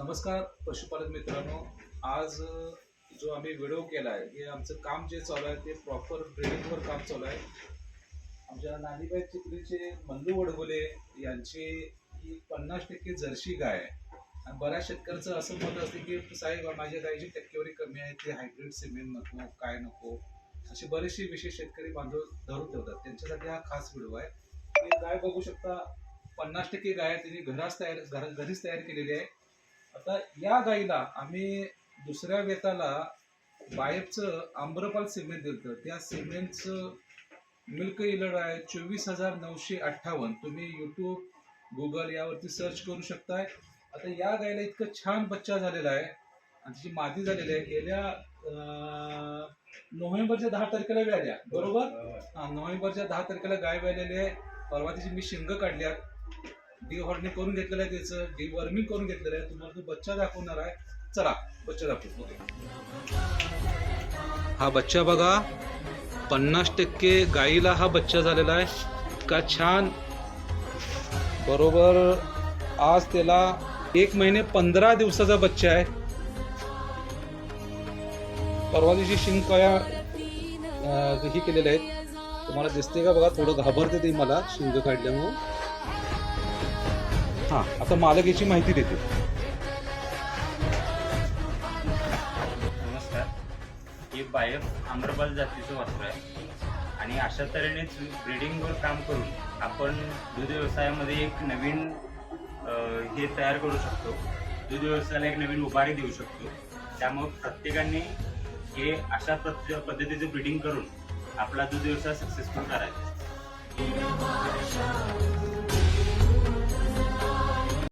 नमस्कार पशुपालक मित्रांनो, आज जो आम्ही व्हिडिओ केला आहे हे आमचं काम जे चालू आहे ते प्रॉपर ब्रीडिंगवर काम चालू आहे. आमच्या नानीबाई चिखलीचे मल्लू वडगुले यांची ही 50% जर्सी गाय आहे. आणि बऱ्याच शेतकऱ्यांचं असं मत असते की साहेब माझ्या गायची टक्केवारी कमी आहे, ते हायब्रिड सिमेंट नको, काय नको, असे बरेचसे विशेष शेतकरी बांधव धरून ठेवतात. त्यांच्यासाठी हा खास व्हिडिओ आहे. ही गाय बघू शकता, 50% गाय त्यांनी घरीच तयार केलेली आहे. आता या गाईला आम्ही दुसऱ्या वेताला बायफचं आम्रपाल सिमेंट दिलं. त्या सिमेंटचं मिल्क इलड आहे 24,958. तुम्ही यूट्यूब, गुगल यावरती सर्च करू शकताय. आता या गायला इतकं छान बच्चा झालेला आहे आणि तिची मादी झालेली आहे. गेल्या नोव्हेंबरच्या 10 तारखेला व्याल्या, बरोबर? नोव्हेंबरच्या 10 तारखेला गाय व्यालेली आहे. परवा तिची मी शिंग काढल्यात, डिहॉर्निंग करून घेतलेलं आहे, त्याचं डिवर्मिंग करून घेतलेलं आहे. तुम्हाला तो बच्चा दाखवणार आहे. चला बच्चा दाखवू. हा बच्चा बघा, 50% गाईला हा बच्चा झालेला आहे. इतका छान, बरोबर आज त्याला 1 महिने 15 दिवसाचा बच्चा आहे. परवा दिवशी शिंग कया ही केलेल्या आहेत. तुम्हाला दिसते का बघा, थोडं घाबरते ते मला शिंग काढल्यामुळं. हा, आता मालक याची माहिती देते. नमस्कार. हे बायफ आम्रपाल जातीचं वासरू आहे आणि अशा तऱ्हेनेच ब्रीडिंगवर काम करून आपण दूध व्यवसायामध्ये एक नवीन हे तयार करू शकतो. दूध व्यवसायाला एक नवीन उभारी देऊ शकतो. त्यामुळे प्रत्येकाने हे अशा पद्धतीचं ब्रीडिंग करून आपला दूध व्यवसाय सक्सेसफुल करायचा.